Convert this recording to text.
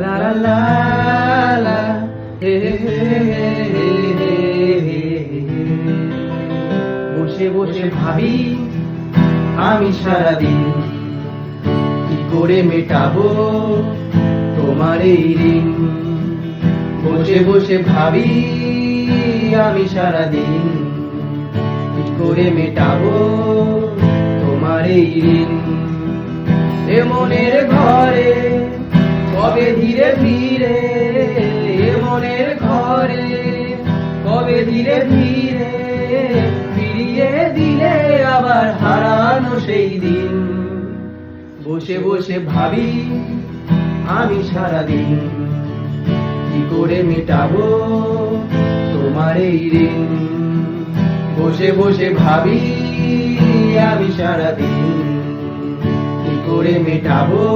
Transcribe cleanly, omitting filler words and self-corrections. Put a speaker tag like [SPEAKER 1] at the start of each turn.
[SPEAKER 1] লা লা লা লা, হে হে হে হে হে। বসে বসে ভাবি আমি সারাদিন কি করে মেটাবো তোমার এই ঋণ। বসে বসে ভাবি আমি সারাদিন কি করে মেটাবো তোমার এই ঋণ। এ মনের ঘরে কবে ধীরে ধীরে, এ মনের ঘরে কবে ধীরে ধীরে ফিরিয়ে দিলে আবার হারানো সেই দিন। বসে বসে ভাবি আমি সারাদিন কি করে মেটাবো তোমার এই ঋণ। বসে বসে ভাবি আমি সারাদিন কি করে মেটাবো